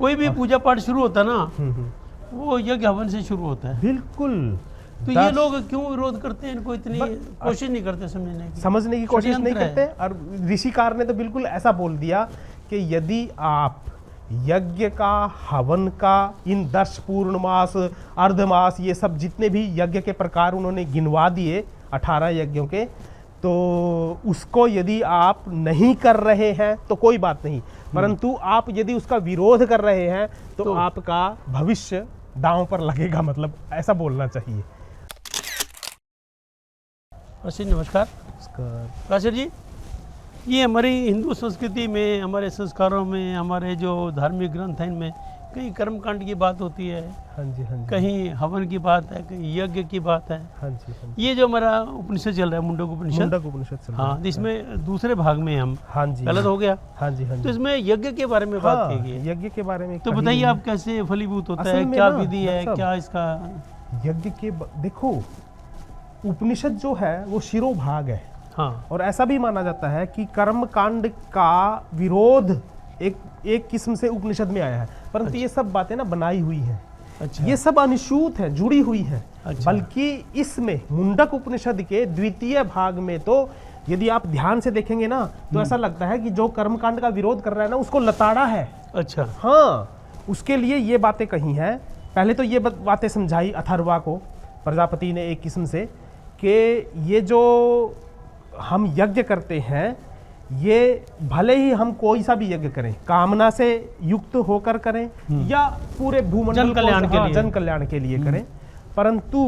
कोई भी पूजा पाठ शुरू होता है ना, वो यज्ञ हवन से शुरू होता है। बिल्कुल। तो ये लोग क्यों विरोध करते हैं, इनको इतनी कोशिश नहीं करते समझने की कोशिश नहीं करते। और ऋषिकार ने तो बिल्कुल ऐसा बोल दिया कि यदि आप यज्ञ का, हवन का, इन 10 पूर्णमास, अर्धमास, ये सब जितने भी यज्ञ के प्रकार उन्होंने गिनवा दिए 18 यज्ञों के, तो उसको यदि आप नहीं कर रहे हैं तो कोई बात नहीं, परंतु आप यदि उसका विरोध कर रहे हैं तो आपका भविष्य दांव पर लगेगा, मतलब ऐसा बोलना चाहिए। नमस्कार। काशिर जी, ये हमारी हिंदू संस्कृति में, हमारे संस्कारों में, हमारे जो धार्मिक ग्रंथ हैं इनमें कहीं कर्मकांड की बात होती है, हाँ जी, हाँ जी, कहीं हवन की बात है, कहीं यज्ञ की बात है। हाँ जी, हाँ जी। ये जो हमारा उपनिषद चल रहा है, मुंडक उपनिषद, हाँ, इसमें दूसरे भाग में हम, हाँ जी, गलत हो गया। हाँ जी, हाँ जी। तो इसमें यज्ञ के बारे में बात की गई है। यज्ञ के बारे में तो बताइए आप कैसे फलीभूत होता है, क्या विधि है, क्या इसका यज्ञ के देखो, उपनिषद जो है वो शिरोभाग है। हाँ। और ऐसा भी माना जाता है कि कर्म कांड का विरोध एक किस्म से उपनिषद में आया है, परंतु ये सब बातें ना बनाई हुई हैं। अच्छा। ये सब अनुसूत है, जुड़ी हुई हैं। अच्छा। बल्कि इसमें मुंडक उपनिषद के द्वितीय भाग में तो यदि आप ध्यान से देखेंगे ना तो ऐसा लगता है कि जो कर्मकांड का विरोध कर रहा है ना उसको लताड़ा है। अच्छा। हाँ, उसके लिए ये बातें कही हैं। पहले तो ये बातें समझाई अथर्वा को प्रजापति ने एक किस्म से कि ये जो हम यज्ञ करते हैं, ये भले ही हम कोई सा भी यज्ञ करें, कामना से युक्त होकर करें या पूरे भूमंडल जन कल्याण के लिए करें, परंतु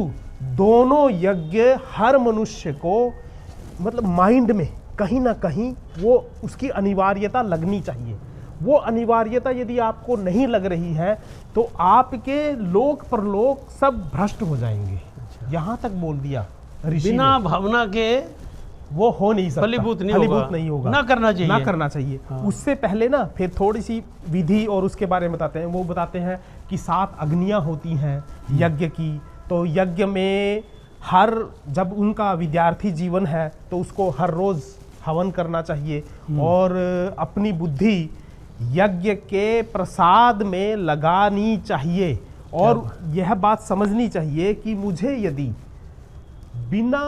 दोनों यज्ञ हर मनुष्य को मतलब माइंड में कहीं ना कहीं वो उसकी अनिवार्यता लगनी चाहिए। वो अनिवार्यता यदि आपको नहीं लग रही है तो आपके लोक परलोक सब भ्रष्ट हो जाएंगे। यहाँ तक बोल दिया ऋषि ने। बिना भावना के वो हो नहीं सकता, फलीभूत नहीं होगा, ना करना चाहिए। हाँ। उससे पहले ना फिर थोड़ी सी विधि और उसके बारे में बताते हैं। वो बताते हैं कि 7 अग्नियां होती हैं यज्ञ की। तो यज्ञ में जब उनका विद्यार्थी जीवन है तो उसको हर रोज हवन करना चाहिए और अपनी बुद्धि यज्ञ के प्रसाद में लगानी चाहिए। और यह बात समझनी चाहिए कि मुझे यदि बिना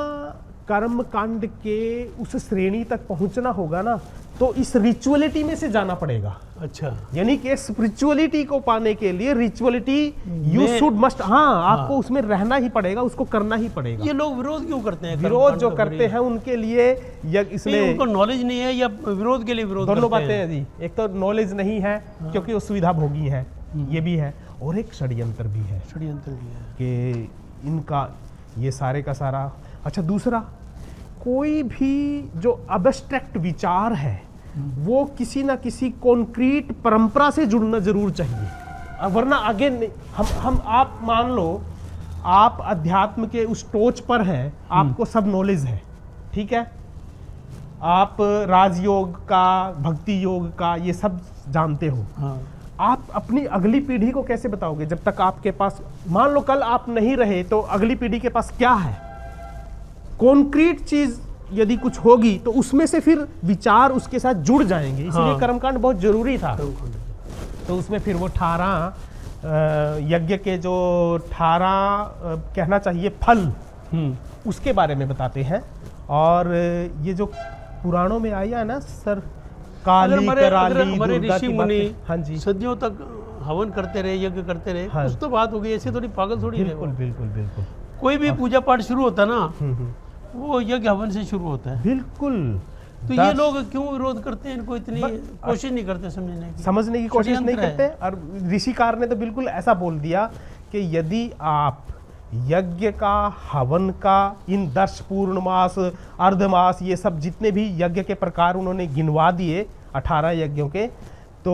कर्म कांड के उस श्रेणी तक पहुंचना होगा ना तो इस रिचुअलिटी में से जाना पड़ेगा। अच्छा। यानी कि स्पिरिचुअलिटी को पाने के लिए रिचुअलिटी यू शुड मस्ट, हाँ, आपको उसमें रहना ही पड़ेगा, उसको करना ही पड़ेगा। ये लोग विरोध क्यों करते हैं? विरोध जो करते हैं उनके लिए इसलिए उनको नॉलेज नहीं है या विरोध के लिए विरोध दोनों बातें हैं जी। एक तो नॉलेज नहीं है क्योंकि वो सुविधा भोगी है, ये भी है, और एक षड्यंत्र भी है कि इनका ये सारे का सारा। अच्छा, दूसरा, कोई भी जो अब्स्ट्रैक्ट विचार है वो किसी ना किसी कॉन्क्रीट परंपरा से जुड़ना जरूर चाहिए, वरना आगे नहीं। हम आप मान लो आप अध्यात्म के उस टोच पर हैं, आपको सब नॉलेज है, ठीक है, आप राजयोग का, भक्ति योग का ये सब जानते हो। हाँ। आप अपनी अगली पीढ़ी को कैसे बताओगे जब तक आपके पास, मान लो कल आप नहीं रहे तो अगली पीढ़ी के पास क्या है? कॉन्क्रीट चीज यदि कुछ होगी तो उसमें से फिर विचार उसके साथ जुड़ जाएंगे। इसलिए हाँ। कर्मकांड बहुत जरूरी था। तो उसमें फिर वो 18 यज्ञ के जो 18 कहना चाहिए फल, उसके बारे में बताते हैं। और ये जो पुराणों में आया है ना सर, काली कराली दुर्गा की बातें, हाँ जी, सदियों तक हवन करते रहे, यज्ञ करते रहे, हाँ। कुछ तो बात हो गई, ऐसे थोड़ी पागल थोड़ी। बिल्कुल बिल्कुल बिल्कुल। कोई भी पूजा पाठ शुरू होता है ना, वो यज्ञ हवन से शुरू होता है। बिल्कुल। तो ये लोग क्यों विरोध करते हैं, इनको इतनी कोशिश नहीं करते समझने की कोशिश नहीं करते। और ऋषिकार ने तो बिल्कुल ऐसा बोल दिया कि यदि आप यज्ञ का, हवन का, इन 10 पूर्णमास, अर्धमास, ये सब जितने भी यज्ञ के प्रकार उन्होंने गिनवा दिए 18 यज्ञों के, तो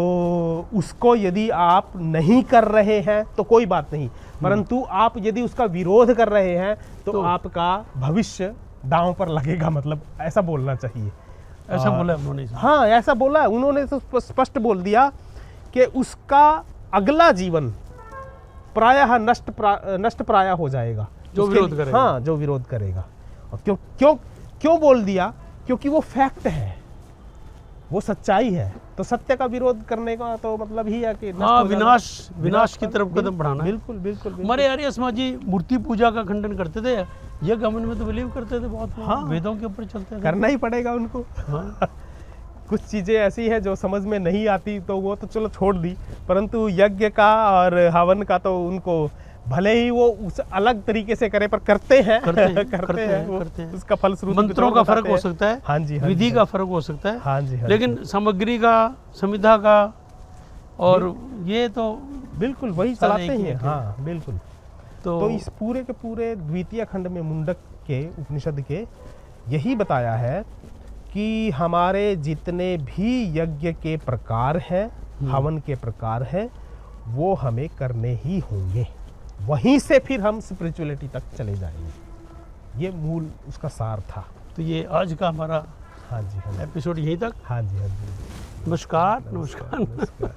उसको यदि आप नहीं कर रहे हैं तो कोई बात नहीं, परंतु आप यदि उसका विरोध कर रहे हैं तो आपका भविष्य दांव पर लगेगा, मतलब ऐसा बोलना चाहिए। ऐसा बोला उन्होंने? हाँ, ऐसा बोला उन्होंने, तो स्पष्ट बोल दिया कि उसका अगला जीवन प्रायः नष्ट प्रायः हो जाएगा जो विरोध करेगा। हाँ, जो विरोध करेगा। और क्यों बोल दिया? क्योंकि वो फैक्ट है, वो सच्चाई है। तो तो सत्य का विरोध करने का तो मतलब ही है कि नष्ट हाँ, हो जाना। विनाश की तरफ कदम बढ़ाना है। बिल्कुल बिल्कुल बिल्कुल। हमारे आर्य समाज जी मूर्ति पूजा का खंडन करते थे, यज्ञ हवन में तो बिलीव करते थे बहुत, हाँ। वेदों के ऊपर चलते थे। करना ही पड़ेगा उनको। हाँ। कुछ चीज़ें ऐसी है जो समझ में नहीं आती तो वो तो चलो छोड़ दी, परंतु यज्ञ का और हवन का तो उनको भले ही वो उस अलग तरीके से करे पर करते हैं करते हैं, वो करते हैं। उसका फलश्रुति मंत्रों कुछ का और फर्क बताते हो हैं। सकता है, हाँ जी, हाँ विधि जी, का फर्क हो सकता है, हाँ जी, हाँ जी। लेकिन सामग्री का, संविधा का और ये तो बिल्कुल वही सारे चलाते एक ही ही हैं। हैं। हाँ बिल्कुल। तो इस पूरे के पूरे द्वितीय खंड में मुंडक के उपनिषद के यही बताया है कि हमारे जितने भी यज्ञ के प्रकार हैं, हवन के प्रकार हैं, वो हमें करने ही होंगे, वहीं से फिर हम स्पिरिचुअलिटी तक चले जाएंगे। ये मूल उसका सार था। तो ये आज का हमारा हाँ जी, हाँ जी, एपिसोड यहीं तक। हाँ जी, हाँ जी। नमस्कार। नमस्कार।